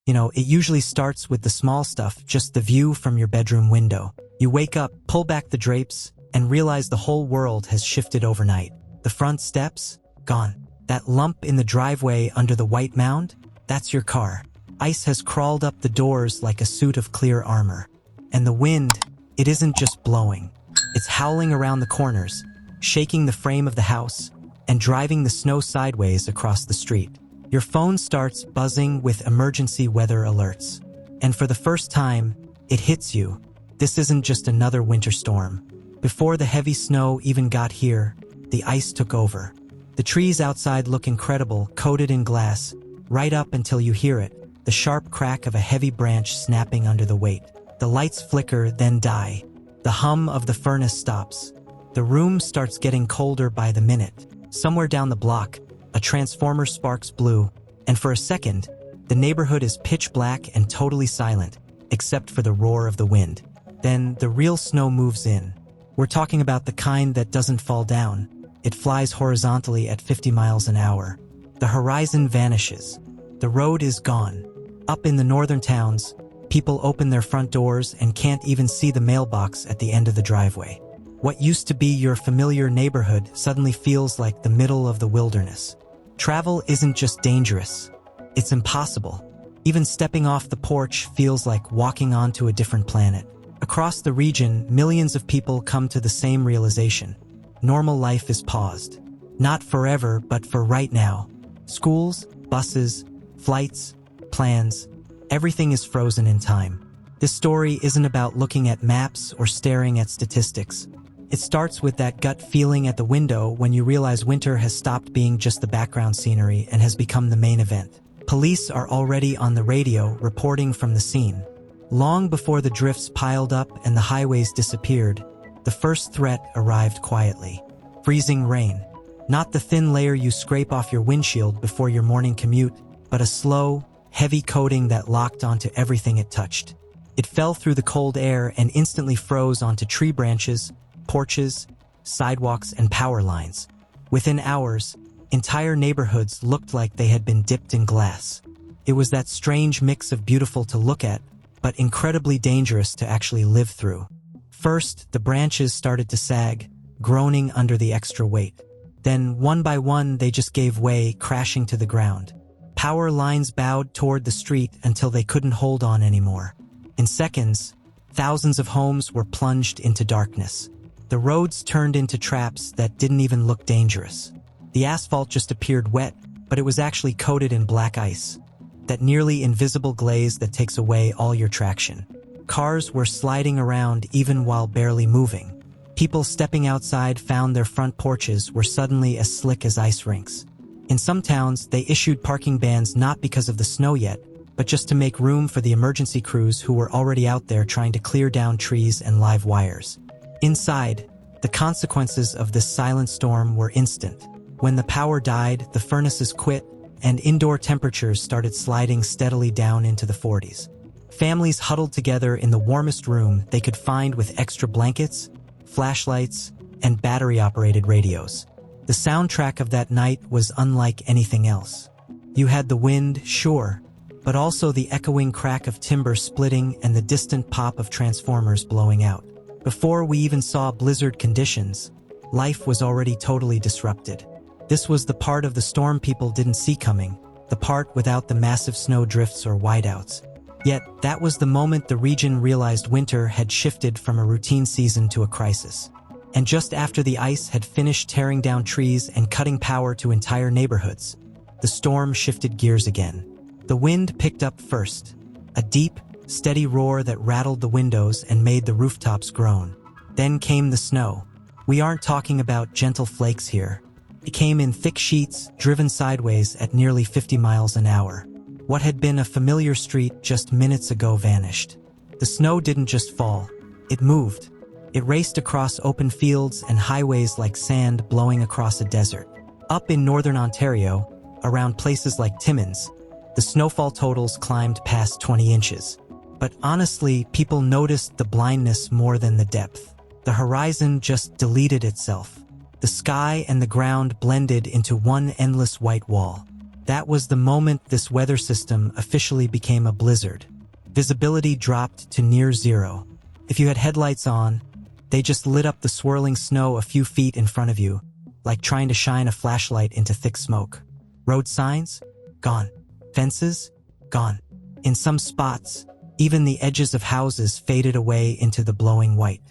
It usually starts with the small stuff, just the view from your bedroom window. You wake up, pull back the drapes, and realize the whole world has shifted overnight. The front steps? Gone. That lump in the driveway under the white mound? That's your car. Ice has crawled up the doors like a suit of clear armor. And the wind, it isn't just blowing. It's howling around the corners, shaking the frame of the house, and driving the snow sideways across the street. Your phone starts buzzing with emergency weather alerts. And for the first time, it hits you. This isn't just another winter storm. Before the heavy snow even got here, the ice took over. The trees outside look incredible, coated in glass, right up until you hear it, the sharp crack of a heavy branch snapping under the weight. The lights flicker, then die. The hum of the furnace stops. The room starts getting colder by the minute. Somewhere down the block, a transformer sparks blue, and for a second, the neighborhood is pitch black and totally silent, except for the roar of the wind. Then the real snow moves in. We're talking about the kind that doesn't fall down. It flies horizontally at 50 miles an hour. The horizon vanishes. The road is gone. Up in the northern towns, people open their front doors and can't even see the mailbox at the end of the driveway. What used to be your familiar neighborhood suddenly feels like the middle of the wilderness. Travel isn't just dangerous, it's impossible. Even stepping off the porch feels like walking onto a different planet. Across the region, millions of people come to the same realization. Normal life is paused. Not forever, but for right now. Schools, buses, flights, plans, everything is frozen in time. This story isn't about looking at maps or staring at statistics. It starts with that gut feeling at the window when you realize winter has stopped being just the background scenery and has become the main event. Police are already on the radio reporting from the scene. Long before the drifts piled up and the highways disappeared, the first threat arrived quietly. Freezing rain. Not the thin layer you scrape off your windshield before your morning commute, but a slow, heavy coating that locked onto everything it touched. It fell through the cold air and instantly froze onto tree branches, porches, sidewalks, and power lines. Within hours, entire neighborhoods looked like they had been dipped in glass. It was that strange mix of beautiful to look at, but incredibly dangerous to actually live through. First, the branches started to sag, groaning under the extra weight. Then, one by one, they just gave way, crashing to the ground. Power lines bowed toward the street until they couldn't hold on anymore. In seconds, thousands of homes were plunged into darkness. The roads turned into traps that didn't even look dangerous. The asphalt just appeared wet, but it was actually coated in black ice. That nearly invisible glaze that takes away all your traction. Cars were sliding around even while barely moving. People stepping outside found their front porches were suddenly as slick as ice rinks. In some towns, they issued parking bans not because of the snow yet, but just to make room for the emergency crews who were already out there trying to clear down trees and live wires. Inside, the consequences of this silent storm were instant. When the power died, the furnaces quit, and indoor temperatures started sliding steadily down into the 40s. Families huddled together in the warmest room they could find with extra blankets, flashlights, and battery-operated radios. The soundtrack of that night was unlike anything else. You had the wind, sure, but also the echoing crack of timber splitting and the distant pop of transformers blowing out. Before we even saw blizzard conditions, life was already totally disrupted. This was the part of the storm people didn't see coming, the part without the massive snow drifts or whiteouts. Yet, that was the moment the region realized winter had shifted from a routine season to a crisis. And just after the ice had finished tearing down trees and cutting power to entire neighborhoods, the storm shifted gears again. The wind picked up first, a deep, steady roar that rattled the windows and made the rooftops groan. Then came the snow. We aren't talking about gentle flakes here. It came in thick sheets, driven sideways at nearly 50 miles an hour. What had been a familiar street just minutes ago vanished. The snow didn't just fall, it moved. It raced across open fields and highways like sand blowing across a desert. Up in northern Ontario, around places like Timmins, the snowfall totals climbed past 20 inches. But honestly, people noticed the blindness more than the depth. The horizon just deleted itself. The sky and the ground blended into one endless white wall. That was the moment this weather system officially became a blizzard. Visibility dropped to near zero. If you had headlights on, they just lit up the swirling snow a few feet in front of you, like trying to shine a flashlight into thick smoke. Road signs? Gone. Fences? Gone. In some spots, even the edges of houses faded away into the blowing white.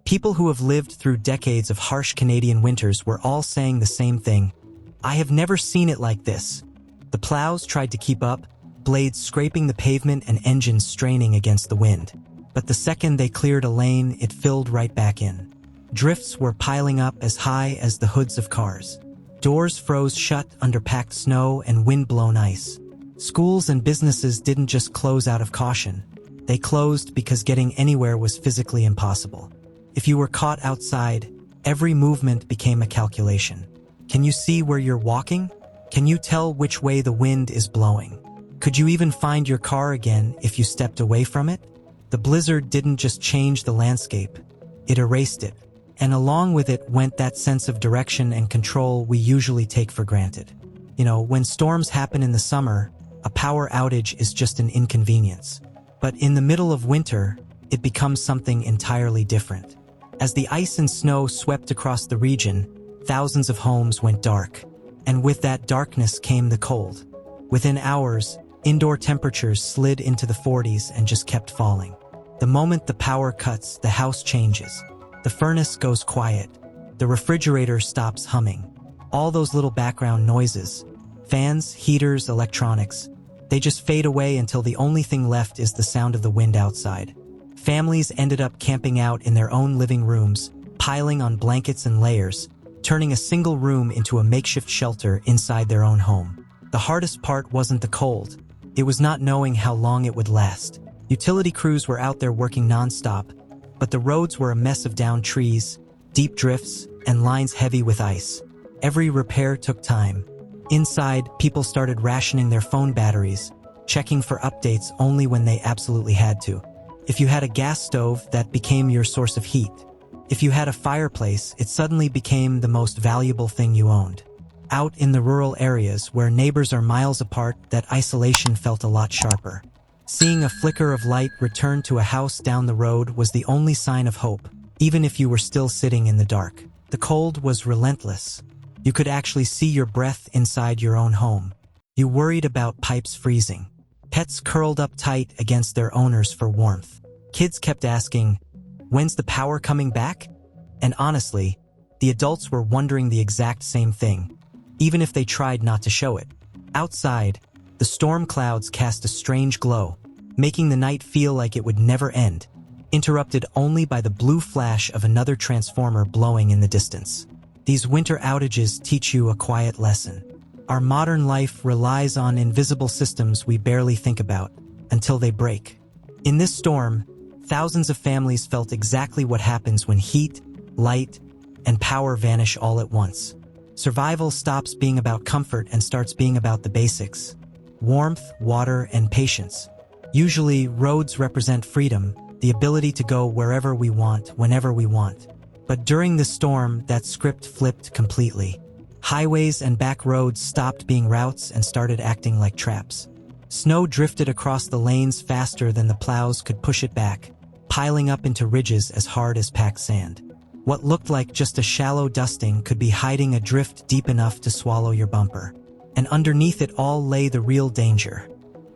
People who have lived through decades of harsh Canadian winters were all saying the same thing. I have never seen it like this. The plows tried to keep up, blades scraping the pavement and engines straining against the wind. But the second they cleared a lane, it filled right back in. Drifts were piling up as high as the hoods of cars. Doors froze shut under packed snow and wind-blown ice. Schools and businesses didn't just close out of caution. They closed because getting anywhere was physically impossible. If you were caught outside, every movement became a calculation. Can you see where you're walking? Can you tell which way the wind is blowing? Could you even find your car again if you stepped away from it? The blizzard didn't just change the landscape, it erased it. And along with it went that sense of direction and control we usually take for granted. When storms happen in the summer, a power outage is just an inconvenience. But in the middle of winter, it becomes something entirely different. As the ice and snow swept across the region, thousands of homes went dark. And with that darkness came the cold. Within hours, indoor temperatures slid into the 40s and just kept falling. The moment the power cuts, the house changes. The furnace goes quiet. The refrigerator stops humming. All those little background noises, fans, heaters, electronics, they just fade away until the only thing left is the sound of the wind outside. Families ended up camping out in their own living rooms, piling on blankets and layers, turning a single room into a makeshift shelter inside their own home. The hardest part wasn't the cold. It was not knowing how long it would last. Utility crews were out there working nonstop, but the roads were a mess of downed trees, deep drifts, and lines heavy with ice. Every repair took time. Inside, people started rationing their phone batteries, checking for updates only when they absolutely had to. If you had a gas stove, that became your source of heat. If you had a fireplace, it suddenly became the most valuable thing you owned. Out in the rural areas where neighbors are miles apart, that isolation felt a lot sharper. Seeing a flicker of light return to a house down the road was the only sign of hope, even if you were still sitting in the dark. The cold was relentless. You could actually see your breath inside your own home. You worried about pipes freezing. Pets curled up tight against their owners for warmth. Kids kept asking, "When's the power coming back?" And honestly, the adults were wondering the exact same thing, even if they tried not to show it. Outside, the storm clouds cast a strange glow, making the night feel like it would never end, interrupted only by the blue flash of another transformer blowing in the distance. These winter outages teach you a quiet lesson. Our modern life relies on invisible systems we barely think about, until they break. In this storm, thousands of families felt exactly what happens when heat, light, and power vanish all at once. Survival stops being about comfort and starts being about the basics: warmth, water, and patience. Usually, roads represent freedom, the ability to go wherever we want, whenever we want. But during the storm, that script flipped completely. Highways and back roads stopped being routes and started acting like traps. Snow drifted across the lanes faster than the plows could push it back, piling up into ridges as hard as packed sand. What looked like just a shallow dusting could be hiding a drift deep enough to swallow your bumper. And underneath it all lay the real danger: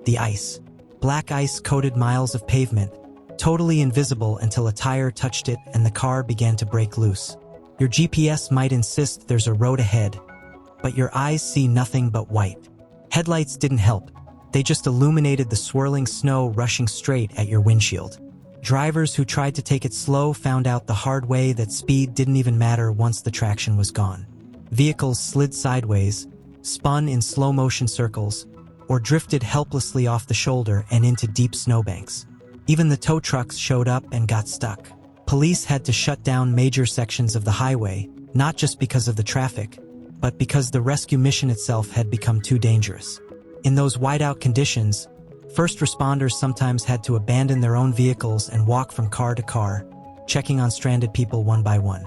the ice. Black ice coated miles of pavement, totally invisible until a tire touched it and the car began to break loose. Your GPS might insist there's a road ahead, but your eyes see nothing but white. Headlights didn't help. They just illuminated the swirling snow rushing straight at your windshield. Drivers who tried to take it slow found out the hard way that speed didn't even matter once the traction was gone. Vehicles slid sideways, spun in slow-motion circles, or drifted helplessly off the shoulder and into deep snowbanks. Even the tow trucks showed up and got stuck. Police had to shut down major sections of the highway, not just because of the traffic, but because the rescue mission itself had become too dangerous. In those whiteout conditions, first responders sometimes had to abandon their own vehicles and walk from car to car, checking on stranded people one by one.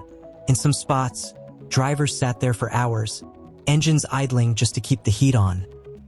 In some spots, drivers sat there for hours, engines idling just to keep the heat on.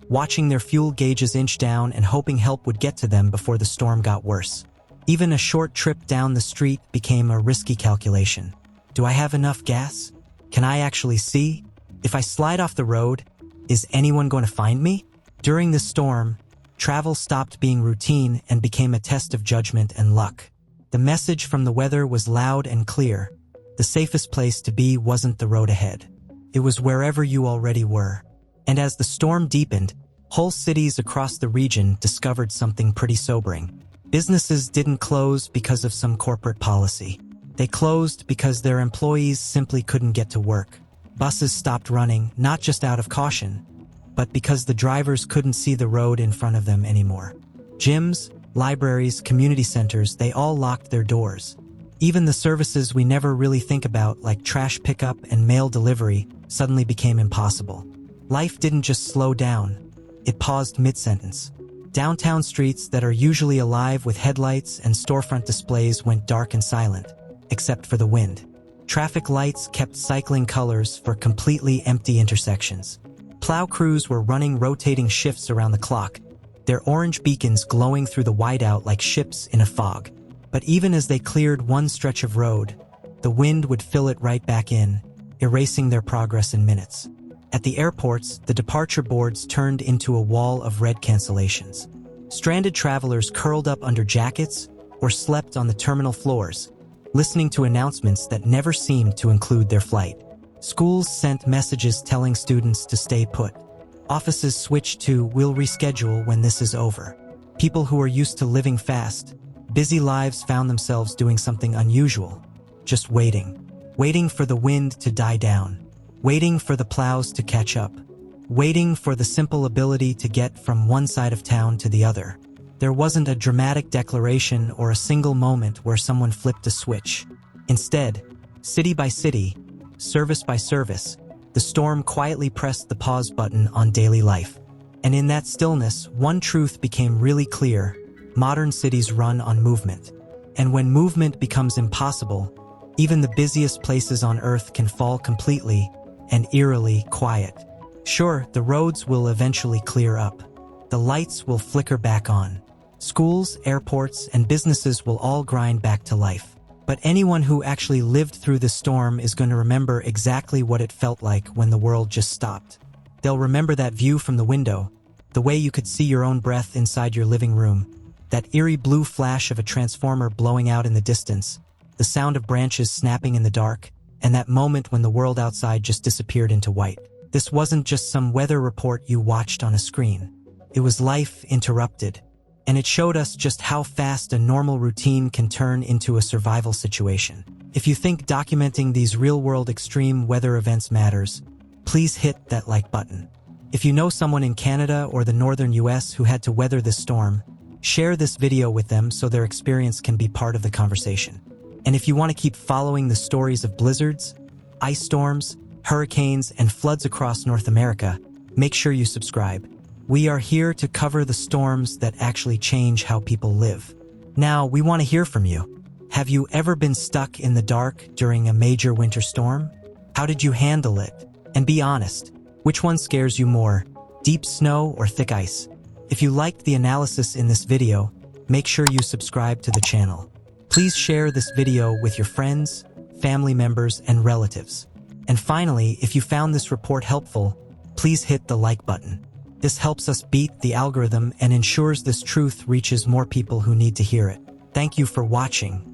watching their fuel gauges inch down and hoping help would get to them before the storm got worse. Even a short trip down the street became a risky calculation. Do I have enough gas? Can I actually see? If I slide off the road, is anyone going to find me? During the storm, travel stopped being routine and became a test of judgment and luck. The message from the weather was loud and clear. The safest place to be wasn't the road ahead. It was wherever you already were. And as the storm deepened, whole cities across the region discovered something pretty sobering. Businesses didn't close because of some corporate policy. They closed because their employees simply couldn't get to work. Buses stopped running, not just out of caution, but because the drivers couldn't see the road in front of them anymore. Gyms, libraries, community centers, they all locked their doors. Even the services we never really think about, like trash pickup and mail delivery, suddenly became impossible. Life didn't just slow down, it paused mid-sentence. Downtown streets that are usually alive with headlights and storefront displays went dark and silent, except for the wind. Traffic lights kept cycling colors for completely empty intersections. Plow crews were running rotating shifts around the clock, their orange beacons glowing through the whiteout like ships in a fog. But even as they cleared one stretch of road, the wind would fill it right back in, erasing their progress in minutes. At the airports, the departure boards turned into a wall of red cancellations. Stranded travelers curled up under jackets or slept on the terminal floors, listening to announcements that never seemed to include their flight. Schools sent messages telling students to stay put. Offices switched to "we'll reschedule when this is over." People who are used to living fast, busy lives found themselves doing something unusual, just waiting. Waiting for the wind to die down. Waiting for the plows to catch up. Waiting for the simple ability to get from one side of town to the other. There wasn't a dramatic declaration or a single moment where someone flipped a switch. Instead, city by city, service by service, the storm quietly pressed the pause button on daily life. And in that stillness, one truth became really clear: modern cities run on movement. And when movement becomes impossible, even the busiest places on Earth can fall completely and eerily quiet. Sure, the roads will eventually clear up. The lights will flicker back on. Schools, airports, and businesses will all grind back to life. But anyone who actually lived through the storm is going to remember exactly what it felt like when the world just stopped. They'll remember that view from the window, the way you could see your own breath inside your living room, that eerie blue flash of a transformer blowing out in the distance, the sound of branches snapping in the dark, and that moment when the world outside just disappeared into white. This wasn't just some weather report you watched on a screen. It was life interrupted, and it showed us just how fast a normal routine can turn into a survival situation. If you think documenting these real-world extreme weather events matters, please hit that like button. If you know someone in Canada or the northern US who had to weather this storm, share this video with them so their experience can be part of the conversation. And if you want to keep following the stories of blizzards, ice storms, hurricanes, and floods across North America, make sure you subscribe. We are here to cover the storms that actually change how people live. Now, we want to hear from you. Have you ever been stuck in the dark during a major winter storm? How did you handle it? And be honest, which one scares you more, deep snow or thick ice? If you liked the analysis in this video, make sure you subscribe to the channel. Please share this video with your friends, family members, and relatives. And finally, if you found this report helpful, please hit the like button. This helps us beat the algorithm and ensures this truth reaches more people who need to hear it. Thank you for watching.